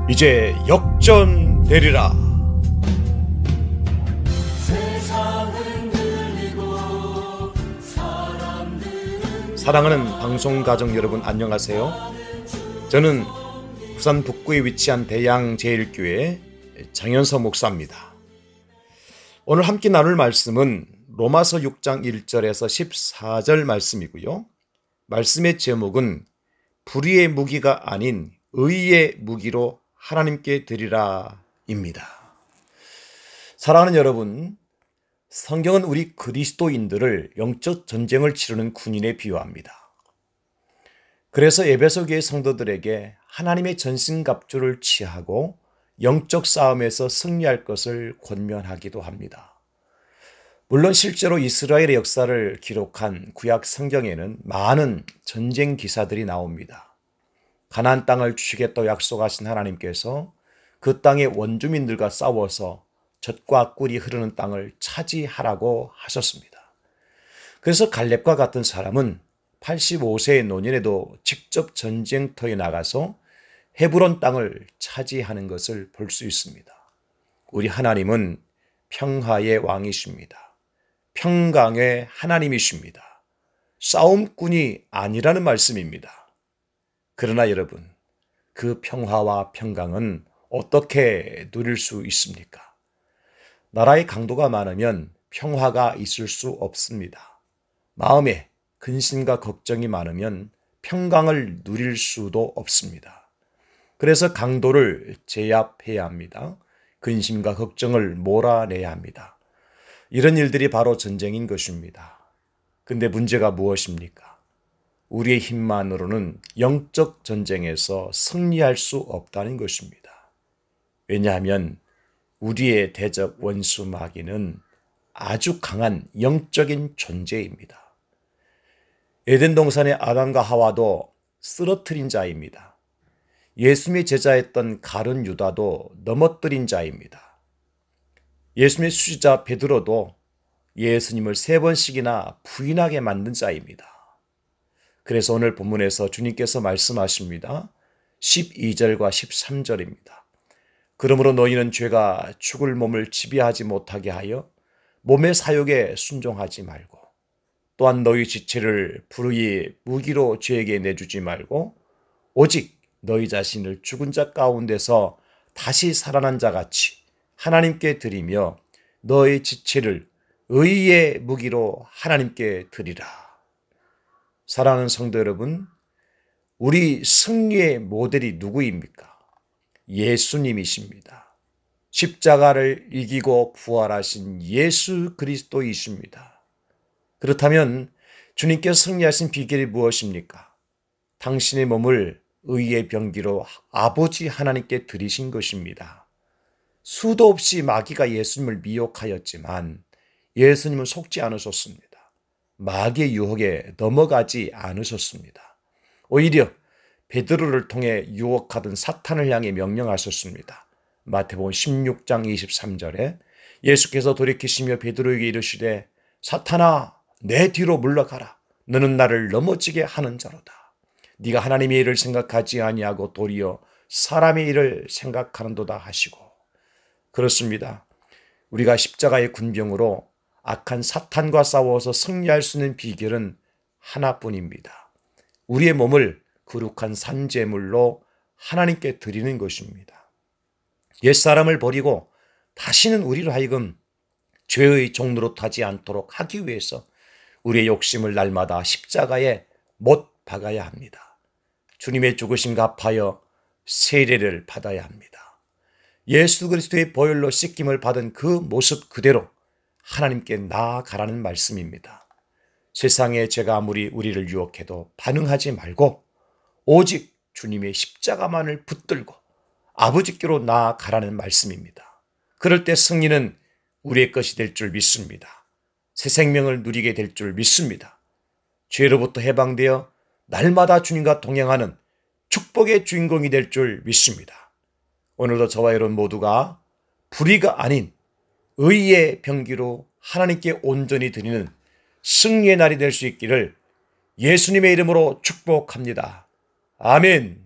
이제 역전되리라. 사랑하는 방송가족 여러분, 안녕하세요. 저는 부산 북구에 위치한 대양제일교회 장현서 목사입니다. 오늘 함께 나눌 말씀은 로마서 6장 1절에서 14절 말씀이고요. 말씀의 제목은 불의의 무기가 아닌 의의 무기로 하나님께 드리라 입니다. 사랑하는 여러분, 성경은 우리 그리스도인들을 영적 전쟁을 치르는 군인에 비유합니다. 그래서 에베소 교회 성도들에게 하나님의 전신갑주를 취하고 영적 싸움에서 승리할 것을 권면하기도 합니다. 물론 실제로 이스라엘의 역사를 기록한 구약 성경에는 많은 전쟁 기사들이 나옵니다. 가나안 땅을 주시겠다고 약속하신 하나님께서 그 땅의 원주민들과 싸워서 젖과 꿀이 흐르는 땅을 차지하라고 하셨습니다. 그래서 갈렙과 같은 사람은 85세의 노년에도 직접 전쟁터에 나가서 헤브론 땅을 차지하는 것을 볼 수 있습니다. 우리 하나님은 평화의 왕이십니다. 평강의 하나님이십니다. 싸움꾼이 아니라는 말씀입니다. 그러나 여러분, 그 평화와 평강은 어떻게 누릴 수 있습니까? 나라의 강도가 많으면 평화가 있을 수 없습니다. 마음에 근심과 걱정이 많으면 평강을 누릴 수도 없습니다. 그래서 강도를 제압해야 합니다. 근심과 걱정을 몰아내야 합니다. 이런 일들이 바로 전쟁인 것입니다. 근데 문제가 무엇입니까? 우리의 힘만으로는 영적 전쟁에서 승리할 수 없다는 것입니다. 왜냐하면 우리의 대적 원수 마귀는 아주 강한 영적인 존재입니다. 에덴 동산의 아담과 하와도 쓰러뜨린 자입니다. 예수님의 제자였던 가룟 유다도 넘어뜨린 자입니다. 예수님의 수지자 베드로도 예수님을 3번씩이나 부인하게 만든 자입니다. 그래서 오늘 본문에서 주님께서 말씀하십니다. 12절과 13절입니다. 그러므로 너희는 죄가 죽을 몸을 지배하지 못하게 하여 몸의 사욕에 순종하지 말고, 또한 너희 지체를 불의의 무기로 죄에게 내주지 말고, 오직 너희 자신을 죽은 자 가운데서 다시 살아난 자같이 하나님께 드리며 너희 지체를 의의 무기로 하나님께 드리라. 사랑하는 성도 여러분, 우리 승리의 모델이 누구입니까? 예수님이십니다. 십자가를 이기고 부활하신 예수 그리스도이십니다. 그렇다면 주님께서 승리하신 비결이 무엇입니까? 당신의 몸을 의의 병기로 아버지 하나님께 드리신 것입니다. 수도 없이 마귀가 예수님을 미혹하였지만 예수님은 속지 않으셨습니다. 마귀의 유혹에 넘어가지 않으셨습니다. 오히려 베드로를 통해 유혹하던 사탄을 향해 명령하셨습니다. 마태복음 16장 23절에 예수께서 돌이키시며 베드로에게 이르시되 사탄아, 내 뒤로 물러가라. 너는 나를 넘어지게 하는 자로다. 네가 하나님의 일을 생각하지 아니하고 도리어 사람의 일을 생각하는도다 하시고. 그렇습니다. 우리가 십자가의 군병으로 악한 사탄과 싸워서 승리할 수 있는 비결은 하나뿐입니다. 우리의 몸을 거룩한 산제물로 하나님께 드리는 것입니다. 옛사람을 버리고 다시는 우리로 하여금 죄의 종로로 타지 않도록 하기 위해서 우리의 욕심을 날마다 십자가에 못 박아야 합니다. 주님의 죽으심과 합하여 세례를 받아야 합니다. 예수 그리스도의 보혈로 씻김을 받은 그 모습 그대로 하나님께 나아가라는 말씀입니다. 세상에 죄가 아무리 우리를 유혹해도 반응하지 말고 오직 주님의 십자가만을 붙들고 아버지께로 나아가라는 말씀입니다. 그럴 때 승리는 우리의 것이 될 줄 믿습니다. 새 생명을 누리게 될 줄 믿습니다. 죄로부터 해방되어 날마다 주님과 동행하는 축복의 주인공이 될 줄 믿습니다. 오늘도 저와 여러분 모두가 불의가 아닌 의의 병기로 하나님께 온전히 드리는 승리의 날이 될 수 있기를 예수님의 이름으로 축복합니다. 아멘.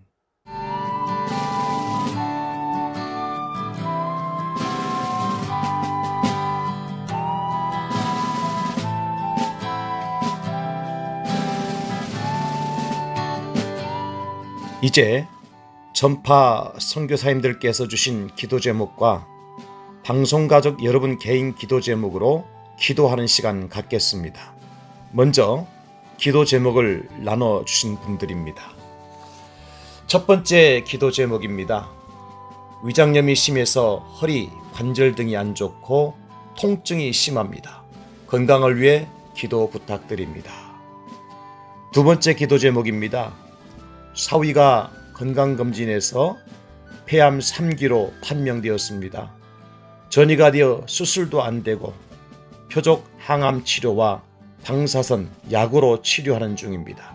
이제 전파 선교사님들께서 주신 기도 제목과 방송가족 여러분 개인 기도 제목으로 기도하는 시간 갖겠습니다. 먼저 기도 제목을 나눠주신 분들입니다. 첫 번째 기도 제목입니다. 위장염이 심해서 허리, 관절 등이 안 좋고 통증이 심합니다. 건강을 위해 기도 부탁드립니다. 두 번째 기도 제목입니다. 사위가 건강검진에서 폐암 3기로 판명되었습니다. 전이가 되어 수술도 안 되고 표적 항암 치료와 방사선, 약으로 치료하는 중입니다.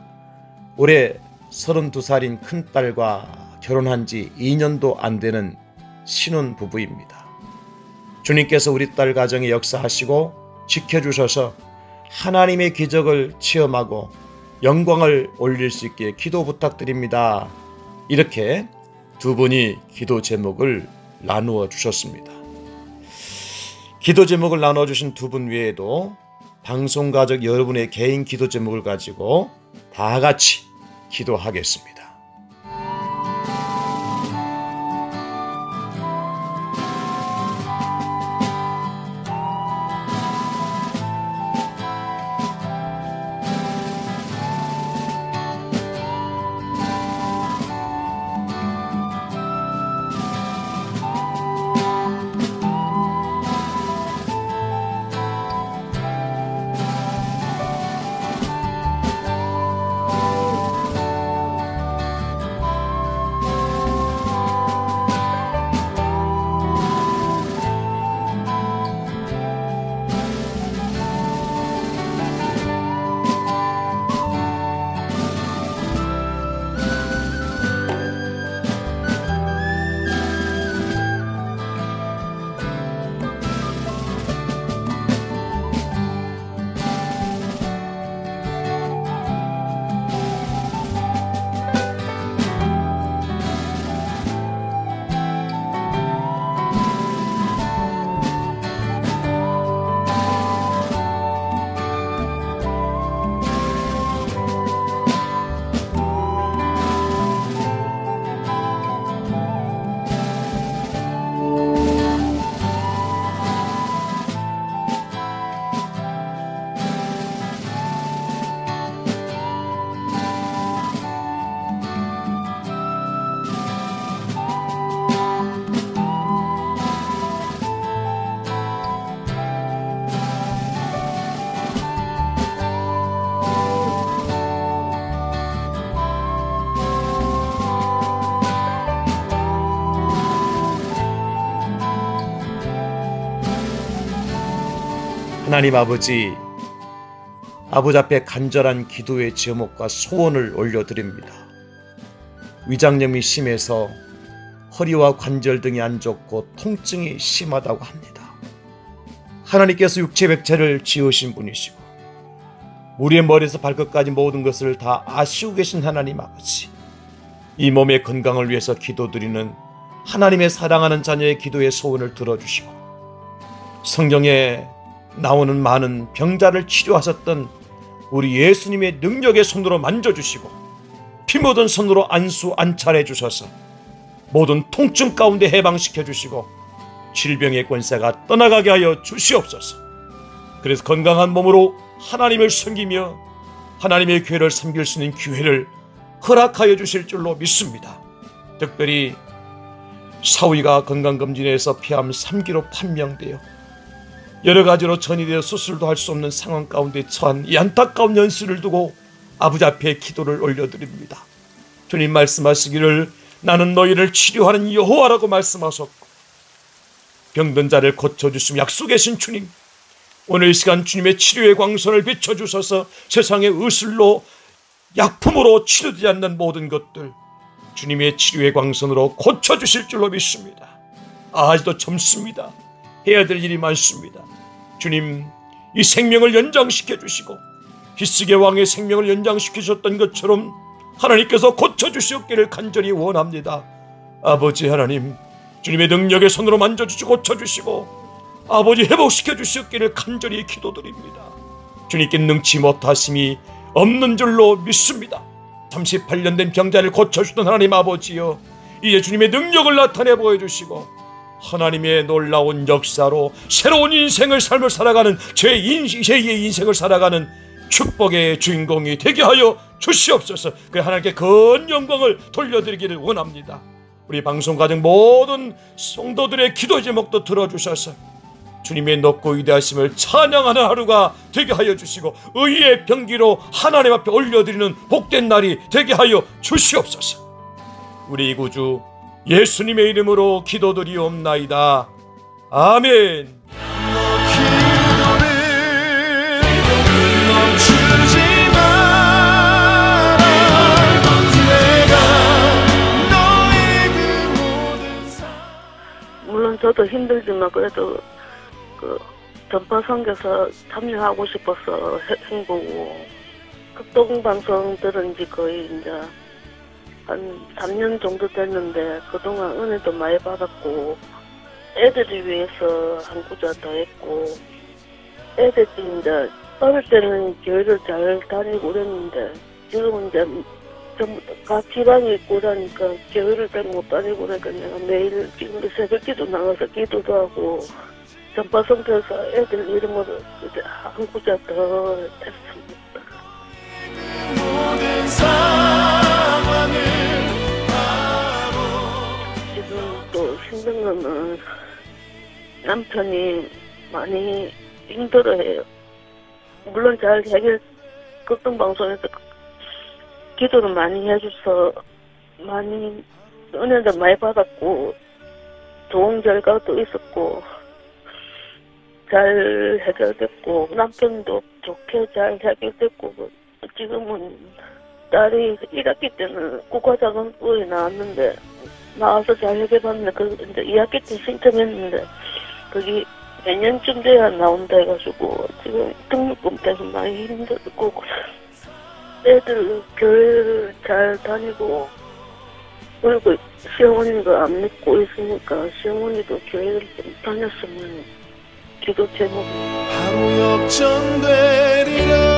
올해 32살인 큰딸과 결혼한 지 2년도 안 되는 신혼부부입니다. 주님께서 우리 딸 가정에 역사하시고 지켜주셔서 하나님의 기적을 체험하고 영광을 올릴 수 있게 기도 부탁드립니다. 이렇게 두 분이 기도 제목을 나누어 주셨습니다. 기도 제목을 나눠주신 두 분 외에도 방송가족 여러분의 개인 기도 제목을 가지고 다 같이 기도하겠습니다. 하나님 아버지 앞에 간절한 기도의 제목과 소원을 올려드립니다. 위장염이 심해서 허리와 관절 등이 안 좋고 통증이 심하다고 합니다. 하나님께서 육체백체를 지으신 분이시고 우리의 머리에서 발끝까지 모든 것을 다 아시고 계신 하나님 아버지, 이 몸의 건강을 위해서 기도드리는 하나님의 사랑하는 자녀의 기도의 소원을 들어주시고 성경에 나오는 많은 병자를 치료하셨던 우리 예수님의 능력의 손으로 만져주시고 피 묻은 손으로 안수 안찰해 주셔서 모든 통증 가운데 해방시켜 주시고 질병의 권세가 떠나가게 하여 주시옵소서. 그래서 건강한 몸으로 하나님을 섬기며 하나님의 교회를 섬길 수 있는 기회를 허락하여 주실 줄로 믿습니다. 특별히 사위가 건강검진에서 폐암 3기로 판명되어 여러 가지로 전이되어 수술도 할 수 없는 상황 가운데 처한 이 안타까운 연수를 두고 아버지 앞에 기도를 올려드립니다. 주님 말씀하시기를 나는 너희를 치료하는 여호와라고 말씀하셨고 병든 자를 고쳐주시며 약속하신 주님, 오늘 이 시간 주님의 치료의 광선을 비춰주셔서 세상의 의술로 약품으로 치료되지 않는 모든 것들 주님의 치료의 광선으로 고쳐주실 줄로 믿습니다. 아직도 젊습니다. 해야 될 일이 많습니다. 주님, 이 생명을 연장시켜 주시고 히스기야 왕의 생명을 연장시켜 주셨던 것처럼 하나님께서 고쳐주시옵기를 간절히 원합니다. 아버지 하나님, 주님의 능력의 손으로 만져주시고 고쳐주시고 아버지 회복시켜 주시옵기를 간절히 기도드립니다. 주님께 능치 못하심이 없는 줄로 믿습니다. 38년 된 병자를 고쳐주던 하나님 아버지여, 이제 주님의 능력을 나타내 보여주시고 하나님의 놀라운 역사로 새로운 인생을 삶을 살아가는 제2의 인생을 살아가는 축복의 주인공이 되게 하여 주시옵소서. 그 하나님께 큰 영광을 돌려드리기를 원합니다. 우리 방송 가정 모든 성도들의 기도 제목도 들어주셔서 주님의 높고 위대하심을 찬양하는 하루가 되게 하여 주시고 의의 병기로 하나님 앞에 올려드리는 복된 날이 되게 하여 주시옵소서. 우리 구주 예수님의 이름으로 기도드리옵나이다. 아멘. 물론 저도 힘들지만 그래도 그 전파 선교사 참여하고 싶어서 행보고, 극동방송 들은 지 거의 이제 한 3년 정도 됐는데 그동안 은혜도 많이 받았고, 애들을 위해서 한 구자 더 했고, 애들이 이제 어릴 때는 교회를 잘 다니고 그랬는데 지금은 이제 전부 다 지방에 있고 그러니까 교회를 잘 못 다니고 그러니까 내가 매일 지금 새벽기도 나가서 기도도 하고 전파 선교사 애들 이름으로 이제 한 구자 더 했습니다. 지금 또 힘든 거는 남편이 많이 힘들어해요. 물론 잘 극동방송에서 기도를 많이 해줘서 많이 은혜도 많이 받았고 좋은 결과도 있었고 잘 해결됐고 남편도 좋게 잘 해결됐고, 지금은 딸이 1학기 때는 국가자금부에 나왔는데 나와서 잘 해결받는데 이제 2학기 때 신청했는데 그게 내년쯤 돼야 나온다 해가지고 지금 등록금 때문에 많이 힘들고, 애들 교회를 잘 다니고, 그리고 시어머니가 안 믿고 있으니까 시어머니도 교회를 좀 다녔으면 기도 제목. 바로 역전되리라.